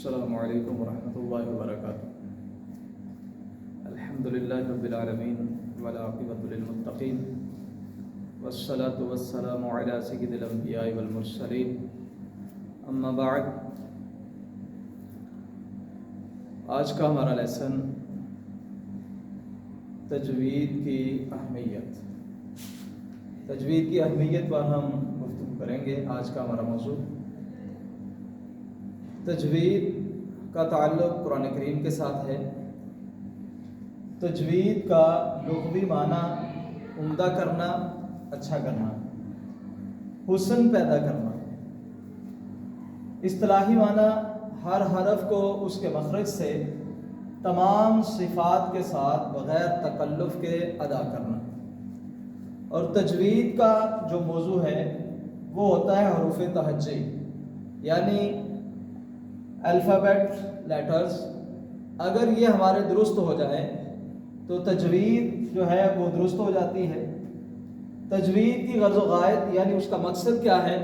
السلام علیکم ورحمۃ اللہ وبرکاتہ۔ الحمدللہ رب العالمین والعاقبۃ للمتقین والصلاة والسلام علی سید الانبیاء والمرسلین، اما بعد۔ آج کا ہمارا لیسن تجوید کی اہمیت پر ہم گفتگو کریں گے۔ آج کا ہمارا موضوع تجوید کا تعلق قرآن کریم کے ساتھ ہے۔ تجوید کا لغوی معنی عمدہ کرنا، اچھا کرنا، حسن پیدا کرنا۔ اصطلاحی معنی ہر حرف کو اس کے مخرج سے تمام صفات کے ساتھ بغیر تکلف کے ادا کرنا۔ اور تجوید کا جو موضوع ہے وہ ہوتا ہے حروف تہجی، یعنی الفابیٹ لیٹرز۔ اگر یہ ہمارے درست ہو جائیں تو تجوید جو ہے وہ درست ہو جاتی ہے۔ تجوید کی غرض و غایت یعنی اس کا مقصد کیا ہے؟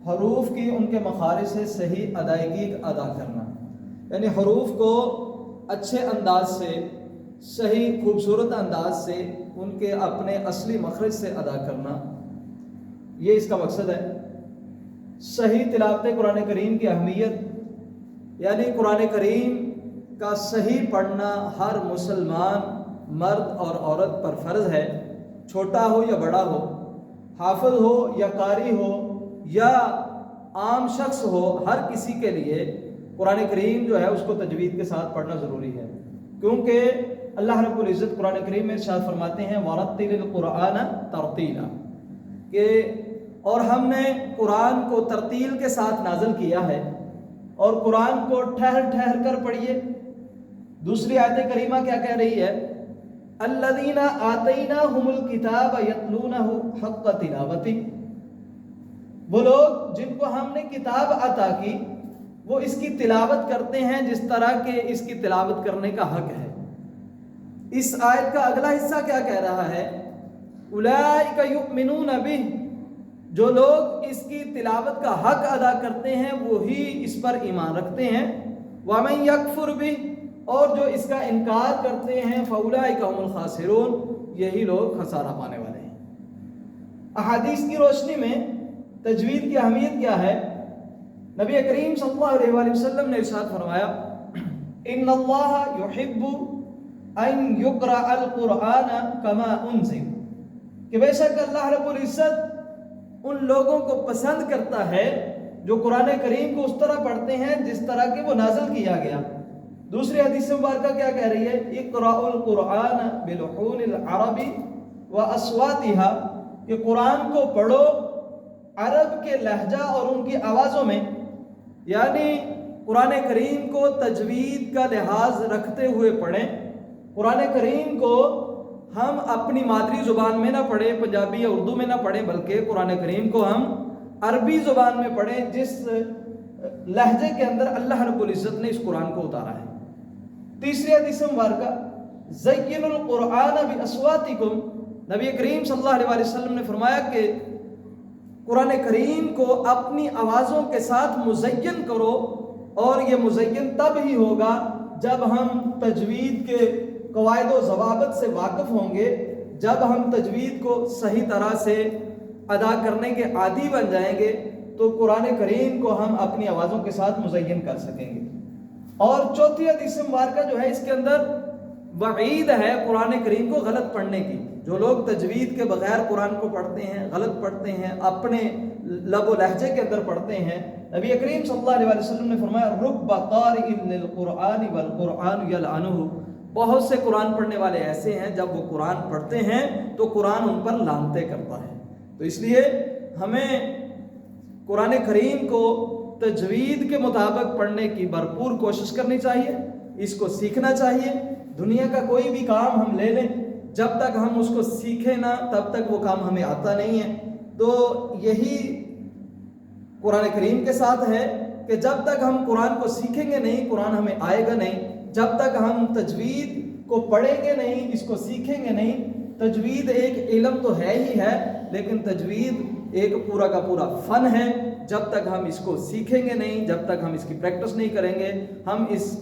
حروف کی ان کے مخارج سے صحیح ادائیگی ادا کرنا، یعنی حروف کو اچھے انداز سے، صحیح خوبصورت انداز سے ان کے اپنے اصلی مخرج سے ادا کرنا، یہ اس کا مقصد ہے۔ صحیح تلاوت قرآن کریم کی اہمیت، یعنی قرآن کریم کا صحیح پڑھنا ہر مسلمان مرد اور عورت پر فرض ہے، چھوٹا ہو یا بڑا ہو، حافظ ہو یا قاری ہو یا عام شخص ہو، ہر کسی کے لیے قرآن کریم جو ہے اس کو تجوید کے ساتھ پڑھنا ضروری ہے، کیونکہ اللہ رب العزت قرآن کریم میں ارشاد فرماتے ہیں وَرَتِّلِ الْقُرْآنَ تَرْتِيلًا، کہ اور ہم نے قرآن کو ترتیل کے ساتھ نازل کیا ہے، اور قرآن کو ٹھہر ٹھہر کر پڑھیے۔ دوسری آیت کریمہ کیا کہہ رہی ہے؟ الذین آتیناہم الکتاب یتلونہ حق تلاوتہ، وہ لوگ جن کو ہم نے کتاب عطا کی وہ اس کی تلاوت کرتے ہیں جس طرح کہ اس کی تلاوت کرنے کا حق ہے۔ اس آیت کا اگلا حصہ کیا کہہ رہا ہے؟ اولئک یؤمنون بہ، جو لوگ اس کی تلاوت کا حق ادا کرتے ہیں وہی اس پر ایمان رکھتے ہیں۔ وَمَن یکفر بہ، اور جو اس کا انکار کرتے ہیں فَأُولَئِکَ هُمُ الْخَاسِرُونَ، یہی لوگ خسارہ پانے والے ہیں۔ احادیث کی روشنی میں تجوید کی اہمیت کیا ہے؟ نبی کریم صلی اللہ علیہ وآلہ وسلم نے ارشاد فرمایا ان اللہ یحب ان یقرأ القرآن کما انزل، کہ بے شک اللہ رب العزت ان لوگوں کو پسند کرتا ہے جو قرآن کریم کو اس طرح پڑھتے ہیں جس طرح کہ وہ نازل کیا گیا۔ دوسری حدیث مبارکہ کیا کہہ رہی ہے؟ اقرأوا القرآن بلحون العرب واصواتها، کہ قرآن کو پڑھو عرب کے لہجہ اور ان کی آوازوں میں، یعنی قرآن کریم کو تجوید کا لحاظ رکھتے ہوئے پڑھیں۔ قرآن کریم کو ہم اپنی مادری زبان میں نہ پڑھیں، پنجابی یا اردو میں نہ پڑھیں، بلکہ قرآن کریم کو ہم عربی زبان میں پڑھیں جس لہجے کے اندر اللہ رب العزت نے اس قرآن کو اتارا ہے۔ تیسری حدیث مبارکہ زینوا القرآن باصواتکم، نبی کریم صلی اللہ علیہ وسلم نے فرمایا کہ قرآن کریم کو اپنی آوازوں کے ساتھ مزین کرو، اور یہ مزین تب ہی ہوگا جب ہم تجوید کے قواعد و ضوابط سے واقف ہوں گے، جب ہم تجوید کو صحیح طرح سے ادا کرنے کے عادی بن جائیں گے تو قرآن کریم کو ہم اپنی آوازوں کے ساتھ مزین کر سکیں گے۔ اور چوتھی حدیث مبارکہ جو ہے اس کے اندر وعید ہے قرآن کریم کو غلط پڑھنے کی۔ جو لوگ تجوید کے بغیر قرآن کو پڑھتے ہیں، غلط پڑھتے ہیں، اپنے لب و لہجے کے اندر پڑھتے ہیں، نبی کریم صلی اللہ علیہ وسلم نے فرمایا رب قارئ للقرآن والقرآن یلعنہ، بہت سے قرآن پڑھنے والے ایسے ہیں جب وہ قرآن پڑھتے ہیں تو قرآن ان پر لعنتیں کرتا ہے۔ تو اس لیے ہمیں قرآن کریم کو تجوید کے مطابق پڑھنے کی بھرپور کوشش کرنی چاہیے، اس کو سیکھنا چاہیے۔ دنیا کا کوئی بھی کام ہم لے لیں، جب تک ہم اس کو سیکھیں نہ تب تک وہ کام ہمیں آتا نہیں ہے۔ تو یہی قرآن کریم کے ساتھ ہے کہ جب تک ہم قرآن کو سیکھیں گے نہیں، قرآن ہمیں آئے گا نہیں۔ جب تک ہم تجوید کو پڑھیں گے نہیں، اس کو سیکھیں گے نہیں۔ تجوید ایک علم تو ہے ہی ہے، لیکن تجوید ایک پورا کا پورا فن ہے جب تک ہم اس کو سیکھیں گے نہیں، جب تک ہم اس کی پریکٹس نہیں کریں گے، ہم اس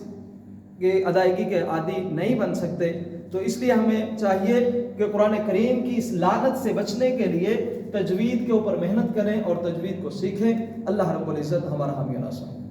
کے ادائیگی کے عادی نہیں بن سکتے۔ تو اس لیے ہمیں چاہیے کہ قرآن کریم کی اس لعنت سے بچنے کے لیے تجوید کے اوپر محنت کریں اور تجوید کو سیکھیں۔ اللہ رب العزت ہمارا حامی و ناصر۔